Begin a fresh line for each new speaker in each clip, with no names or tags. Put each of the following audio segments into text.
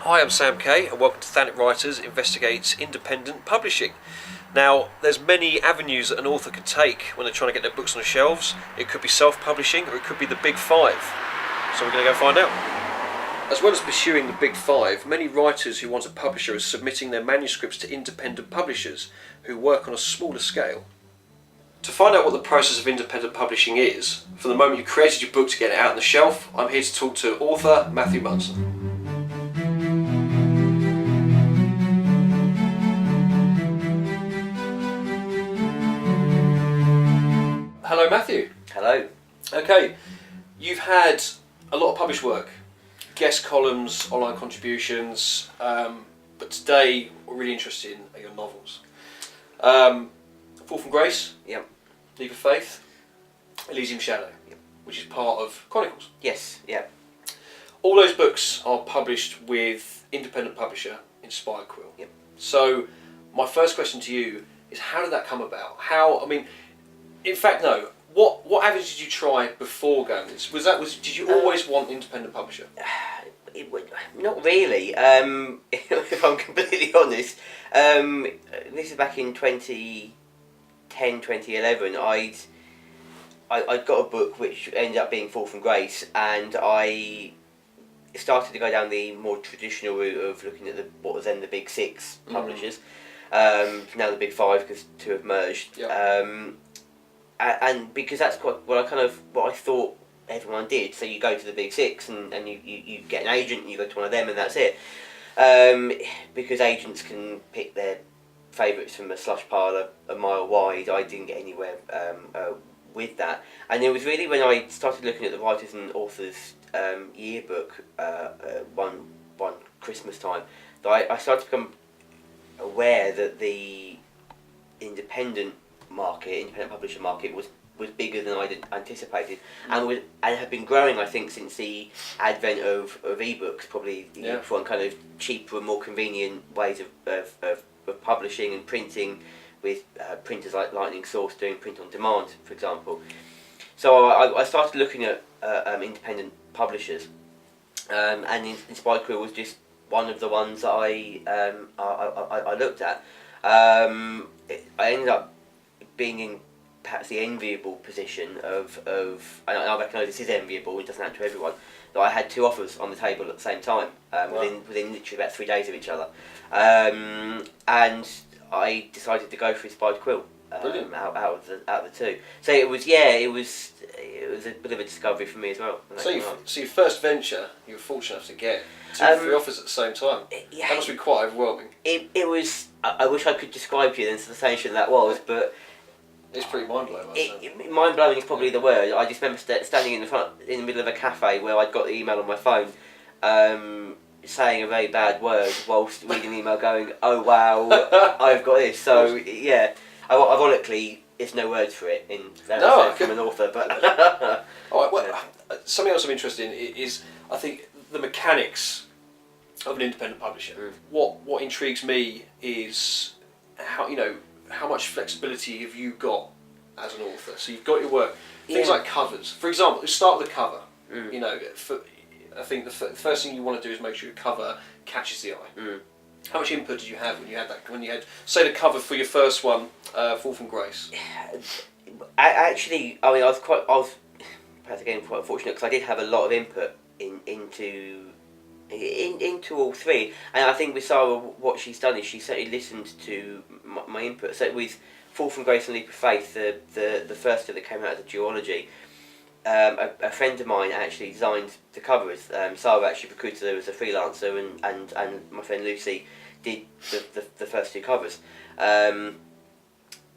Hi, I'm Sam Kaye and welcome to Thanet Writers investigates independent publishing. Now, there's many avenues that an author can take when they're trying to get their books on the shelves. It could be self-publishing or it could be the big five. So we're going to go find out. As well as pursuing the big five, many writers who want a publisher are submitting their manuscripts to independent publishers who work on a smaller scale. To find out what the process of independent publishing is, from the moment you created your book to get it out on the shelf, I'm here to talk to author Matthew Munson. Hello Matthew.
Hello.
Okay, you've had a lot of published work, guest columns, online contributions, but today we're really interested in your novels. Fall from Grace,
Yep.
Leap of Faith, Elysium Shadow,
Yep.
which is part of Chronicles.
Yes. Yeah.
All those books are published with independent publisher Inspired Quill.
Yep.
So my first question to you is, how did that come about? In fact, no. What avenues did you try before going this? Did you always want independent publisher?
Not really. If I'm completely honest, this is back in 2010, 2011. I'd got a book which ended up being Fall from Grace, and I started to go down the more traditional route of looking at what was then the big six publishers. Now the big five, because two have merged.
Yep.
And because that's what I thought everyone did. So you go to the big six and you get an agent and you go to one of them and that's it. Because agents can pick their favourites from a slush pile a mile wide, I didn't get anywhere with that. And it was really when I started looking at the Writers and Authors yearbook one Christmas time that I started to become aware that the independent publisher market was bigger than I'd anticipated, and had been growing, I think, since the advent of ebooks, probably for kind of cheaper and more convenient ways of publishing and printing, with printers like Lightning Source doing print on demand, for example. So I started looking at independent publishers, and Inspired Quill was just one of the ones that I looked at. I ended up being in perhaps the enviable position of and I recognise this is enviable, it doesn't happen to everyone, that I had two offers on the table at the same time, within literally about 3 days of each other, and I decided to go for Inspired Quill out of the two. So it was a bit of a discovery for me as well.
So your first venture, you were fortunate enough to get 2 or 3 offers at the same time. That must be quite overwhelming.
It was. I wish I could describe to you the sensation that was, but
it's pretty mind-blowing.
Mind-blowing is probably the word. I just remember standing in the middle of a cafe where I'd got the email on my phone, saying a very bad word whilst reading the email, going, "Oh wow, I've got this." So yeah, ironically, there's no words for it from an author. But
all right, something else I'm interested in is, I think, the mechanics of an independent publisher. What intrigues me is how much flexibility have you got as an author? So you've got your work, things like covers. For example, let's start with the cover. I think the first thing you want to do is make sure your cover catches the eye. How much input did you have when you had say the cover for your first one, Fall from Grace?
I was perhaps again quite fortunate, because I did have a lot of input into all three, and I think with Sarah, what she's done is she certainly listened to my input. So with Fall from Grace and Leap of Faith, the first two that came out as a duology, a friend of mine actually designed the covers. Sarah actually recruited her as a freelancer, and my friend Lucy did the first two covers.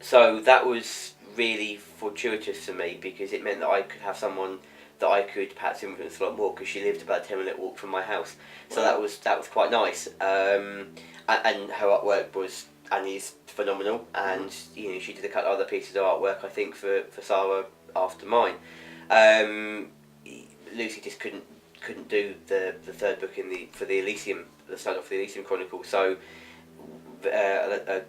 So that was really fortuitous for me, because it meant that I could have someone that I could perhaps influence a lot more, because she lived about a 10-minute walk from my house. So that was quite nice. And her artwork was and is phenomenal. And she did a couple of other pieces of artwork, I think, for Sarah after mine. Lucy just couldn't do the third book for the Elysium, the start off the Elysium Chronicle. So a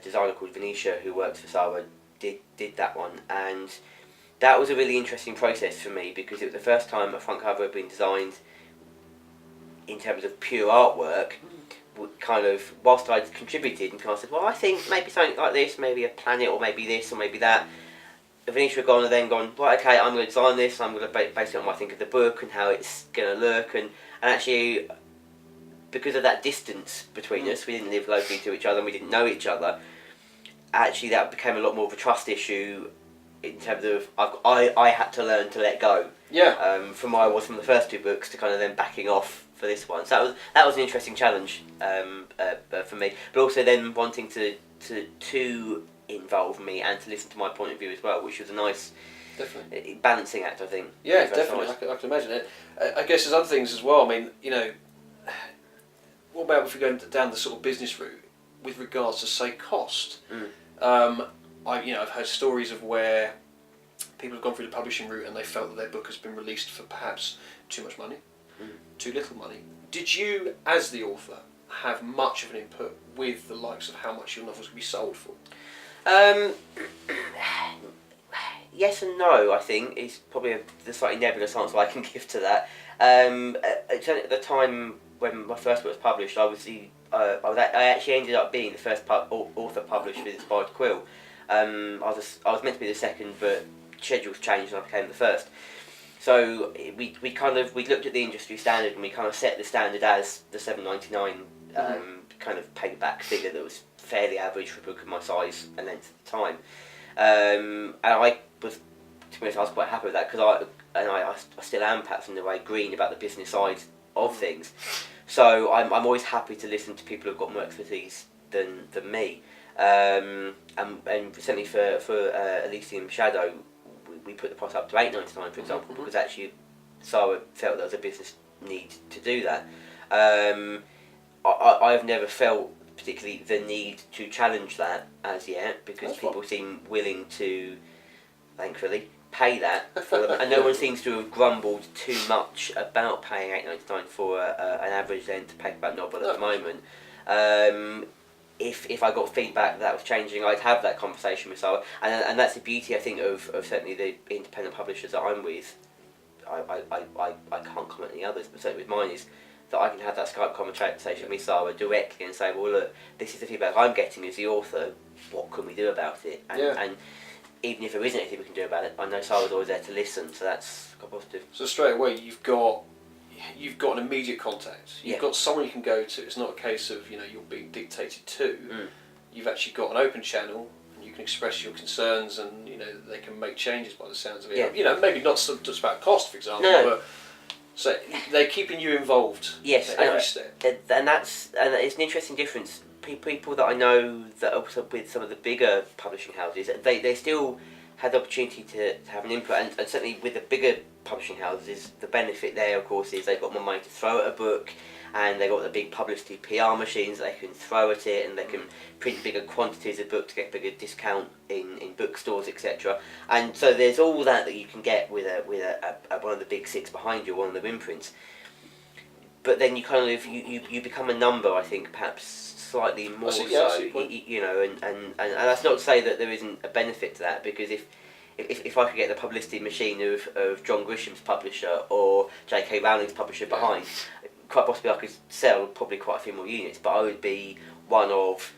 designer called Venetia, who works for Sarah, did that one, and that was a really interesting process for me, because it was the first time a front cover had been designed in terms of pure artwork, kind of, whilst I'd contributed and kind of said, well, I think maybe something like this, maybe a planet, or maybe this, or maybe that. Venetia had gone and then gone, right, okay, I'm going to design this, I'm going to base it on what I think of the book and how it's going to look, and actually, because of that distance between us, we didn't live locally to each other and we didn't know each other, actually that became a lot more of a trust issue in terms of I had to learn to let go.
Yeah.
From where I was from the first two books to kind of then backing off for this one. So that was an interesting challenge for me, but also then wanting to involve me and to listen to my point of view as well, which was a nice
definitely
balancing act, I think.
Yeah, definitely. I can imagine it. I guess there's other things as well. I mean, you know, what about if we go down the sort of business route with regards to, say, cost? I've heard stories of where people have gone through the publishing route and they felt that their book has been released for perhaps too much money, too little money. Did you, as the author, have much of an input with the likes of how much your novels could be sold for?
Yes and no, I think, is probably the slightly nebulous answer I can give to that. At the time when my first book was published, I actually ended up being the first author published with Inspired Quill. I was meant to be the second, but schedules changed and I became the first. So we looked at the industry standard and we kind of set the standard as the $7.99 kind of paperback figure that was fairly average for a book of my size and length at the time. And I was, to be honest, I was quite happy with that because I still am perhaps in a way green about the business side of things. So I'm always happy to listen to people who've got more expertise than me. And certainly for Elysium Shadow, we put the price up to $8.99, for example, because actually Sarah felt there was a business need to do that. I've never felt particularly the need to challenge that as yet, because people seem willing to, thankfully, pay that for them, and no one seems to have grumbled too much about paying $8.99 for an average length paperback novel at the moment. If I got feedback that was changing, I'd have that conversation with Sarah, and that's the beauty, I think, of certainly the independent publishers that I'm with. I can't comment on the others, but certainly with mine is that I can have that Skype conversation with Sarah directly and say, well, look, this is the feedback I'm getting as the author, what can we do about it? And even if there isn't anything we can do about it, I know Sarah's always there to listen, so that's quite positive.
So straight away you've got an immediate contact. You've got someone you can go to. It's not a case of you're being dictated to. You've actually got an open channel, and you can express your concerns, and they can make changes by the sounds of it.
Yeah.
Maybe not just about cost, for example, but so they're keeping you involved.
Yes,
at every step.
And it's an interesting difference. People that I know that are with some of the bigger publishing houses, they still had the opportunity to have an input, and certainly with the bigger publishing houses, the benefit there, of course, is they've got more money to throw at a book, and they've got the big publicity PR machines they can throw at it, and they can print bigger quantities of book to get bigger discount in bookstores, etc. And so there's all that you can get with a one of the big six behind you, one of the imprints. But then you kind of you become a number, I think, perhaps slightly more so, and that's not to say that there isn't a benefit to that, because if I could get the publicity machine of John Grisham's publisher or J.K. Rowling's publisher behind, quite possibly I could sell probably quite a few more units, but I would be one of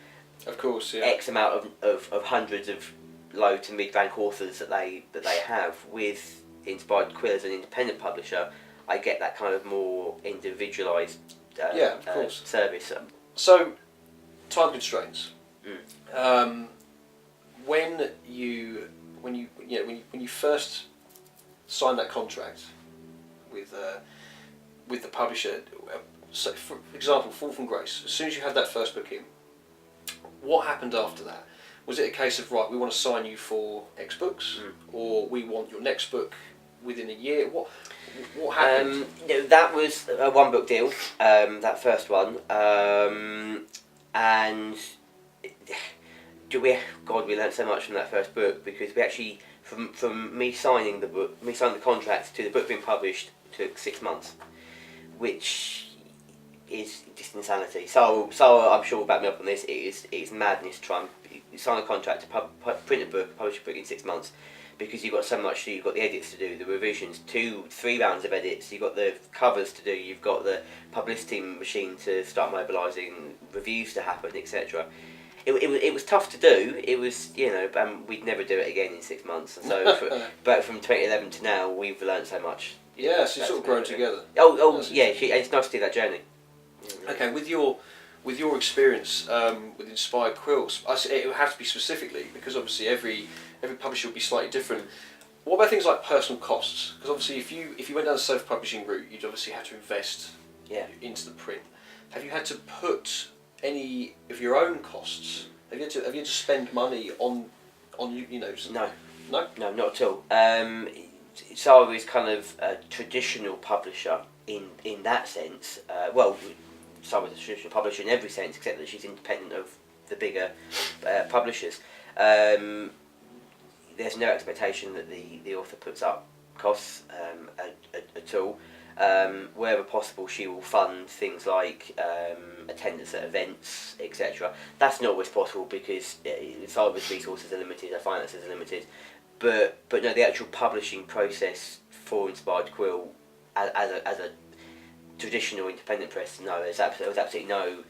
course,
X amount of hundreds of low to mid-rank authors that they have. With Inspired Quill as an independent publisher, I get that kind of more individualised service.
So, time constraints. When you first signed that contract with the publisher, so for example, Fall from Grace, as soon as you had that first book in, what happened after that? Was it a case of, right, we want to sign you for X books, or we want your next book within a year? What happened?
That was a one book deal, that first one, and we learned so much from that first book, because we actually, from me signing the contract to the book being published, took 6 months, which is just insanity. So I'm sure will back me up on this. It is madness to try and sign a contract to print a book, publish a book in 6 months, because you've got so much to do. You've got the edits to do, the revisions, 2-3 rounds of edits, you've got the covers to do, you've got the publicity machine to start mobilising, reviews to happen, etc. It was tough to do. It was, we'd never do it again in 6 months. And so, but from 2011 to now, we've learned so much.
Yeah, so you've sort of grown together.
Yeah, it's nice to do that journey.
Okay, with your experience with Inspired Quilts, it would have to be specifically, because obviously every publisher will be slightly different. What about things like personal costs? Because obviously if you went down the self-publishing route, you'd obviously have to invest into the print. Have you had to put any of your own costs? Have you had to spend money on
No, not at all. So I was kind of a traditional publisher in that sense. So I was a traditional publisher in every sense, except that she's independent of the bigger publishers. There's no expectation that the author puts up costs at all. Wherever possible, she will fund things like attendance at events, etc. That's not always possible because Cyber's resources are limited, our finances are limited. But no, the actual publishing process for Inspired Quill as a traditional independent press, no, there was absolutely no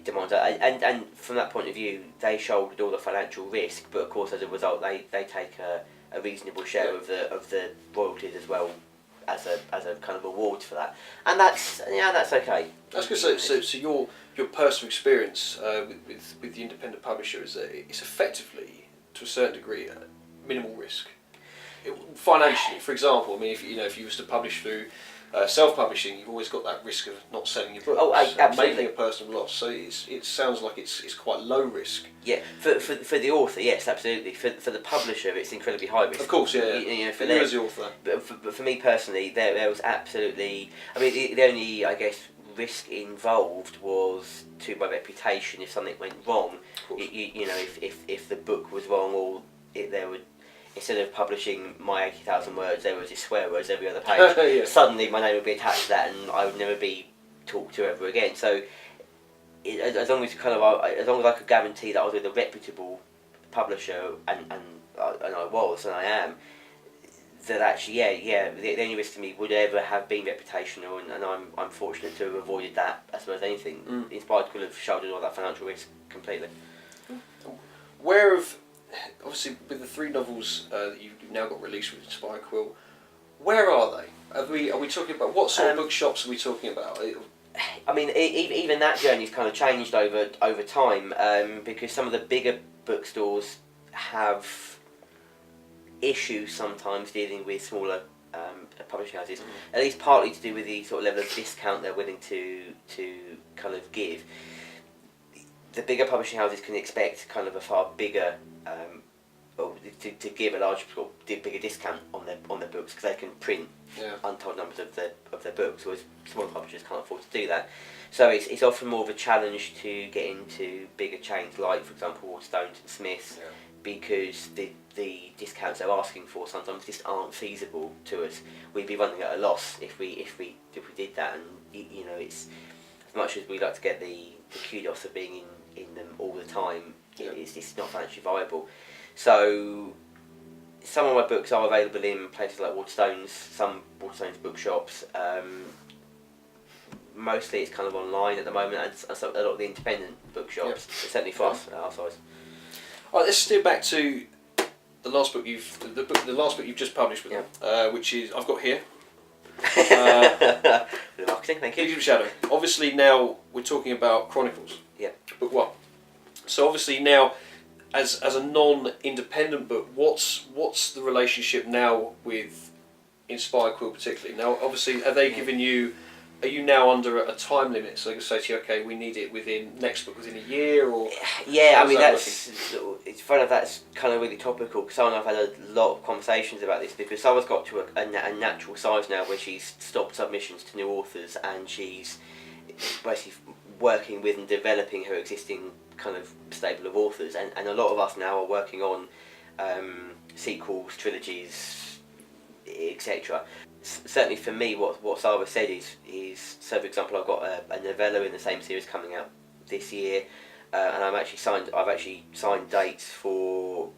demand. And from that point of view, they shouldered all the financial risk, but of course as a result they take a reasonable share of the royalties as well, as a kind of award for that, and that's okay.
That's good. So your personal experience with the independent publisher is that it's effectively, to a certain degree, minimal risk. Financially, for example, I mean, if you was to publish through self-publishing, you've always got that risk of not selling your books, and making a personal loss. So it sounds like it's quite low risk.
Yeah, for the author, yes, absolutely. For the publisher, it's incredibly high risk.
Of course, yeah.
For
you as the author.
But for me personally, there was absolutely. I mean, the only, I guess, risk involved was to my reputation. If something went wrong, if the book was wrong, or there would. Instead of publishing my 80,000 words, there was just swear words every other page.
Yeah.
Suddenly my name would be attached to that and I would never be talked to ever again. So as long as I could guarantee that I was with a reputable publisher, and I am, that actually, the only risk to me would ever have been reputational, and I'm fortunate to have avoided that as well as anything. Inspired could have shouldered all that financial risk completely.
Obviously, with the 3 novels that you've now got released with Inspired Quill, where are they? Are we talking about, what sort of bookshops are we talking about?
I mean, even that journey's kind of changed over time, because some of the bigger bookstores have issues sometimes dealing with smaller publishing houses, at least partly to do with the sort of level of discount they're willing to kind of give. The bigger publishing houses can expect kind of a far bigger to give a large, bigger discount on their books, because they can print untold numbers of their books, whereas smaller publishers can't afford to do that. So it's often more of a challenge to get into bigger chains like, for example, Waterstones and Smiths, because the discounts they're asking for sometimes just aren't feasible to us. We'd be running at a loss if we did that, and it's, as much as we like to get the kudos of being in them all the time, it's not financially viable. So some of my books are available in places like Waterstones, some Waterstones bookshops. Mostly it's kind of online at the moment, and so a lot of the independent bookshops, certainly for us at our size.
Alright, let's steer back to the last book you've just published with them, which is, I've got here.
The marketing, thank you.
Legion of Shadow. Obviously now we're talking about Chronicles.
Yeah.
Book 1. So obviously now, as a non-independent book, what's the relationship now with Inspired Quill particularly? Now obviously, are they giving you? Are you now under a time limit? So they can say to you, okay, we need it within a year, or
I mean it's funny, that's kind of really topical, because I've had a lot of conversations about this, because Sarah's got to a natural size now where she's stopped submissions to new authors, and she's basically working with and developing her existing kind of stable of authors, and a lot of us now are working on sequels, trilogies, etc. Certainly for me, what Sarah said is so, for example, I've got a novella in the same series coming out this year, and I've actually signed dates for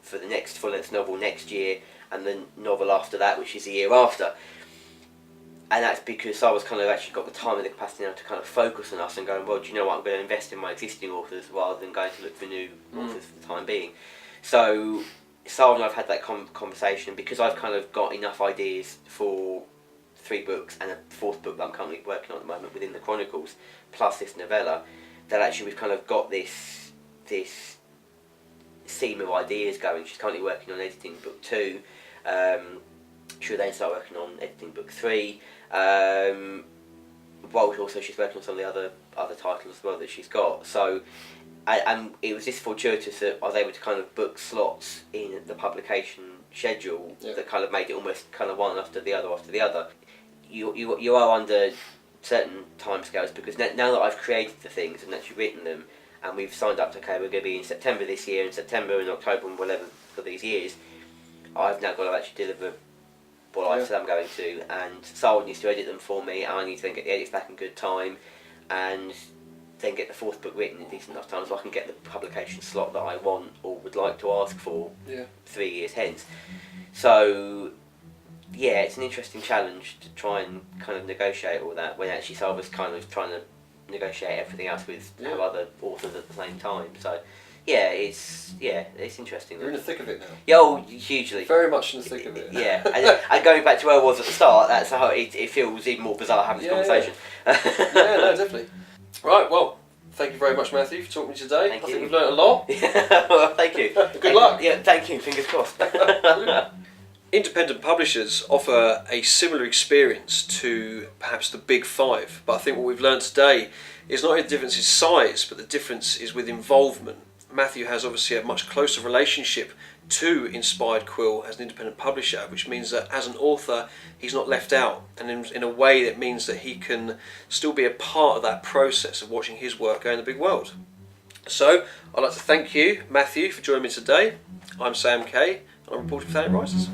for the next full-length novel next year, and the novel after that, which is the year after. And that's because I was kind of actually got the time and the capacity now to kind of focus on us and going, well, do you know what, I'm going to invest in my existing authors rather than going to look for new authors for the time being. So Sarah and I have had that conversation, because I've kind of got enough ideas for 3 books and a 4th book that I'm currently working on at the moment within the Chronicles, plus this novella, that actually we've kind of got this seam of ideas going. She's currently working on editing book 2. She'll then start working on editing book 3. While also she's working on some of the other titles as well that she's got. So, and it was just fortuitous that I was able to kind of book slots in the publication schedule that kind of made it almost kind of one after the other. You are under certain timescales, because now that I've created the things and actually written them, and we've signed up to, okay, we're going to be in September this year, and September and October and whatever for these years, I've now got to actually deliver what I said I'm going to, and Sarah needs to edit them for me, and I need to then get the edits back in good time, and then get the 4th book written in decent enough time so I can get the publication slot that I want or would like to ask for 3 years hence. So, yeah, it's an interesting challenge to try and kind of negotiate all that, when actually Sarah was kind of trying to negotiate everything else with other authors at the same time. So, it's interesting.
You're in the thick of it now.
Yeah, oh, hugely.
Very much in the thick of it.
Yeah, and going back to where I was at the start, that's how it feels even more bizarre having this conversation.
Yeah, no, definitely. Right, well, thank you very much, Matthew, for talking to me today. I think we've learnt a lot.
Well, thank you.
Good luck.
Yeah, thank you. Fingers crossed.
Independent publishers offer a similar experience to perhaps the big 5, but I think what we've learned today is not only the difference in size, but the difference is with involvement. Matthew has obviously a much closer relationship to Inspired Quill as an independent publisher, which means that as an author he's not left out, and in a way that means that he can still be a part of that process of watching his work go in the big world. So I'd like to thank you, Matthew, for joining me today. I'm Sam Kaye, and I'm reporting for Thanet Writers.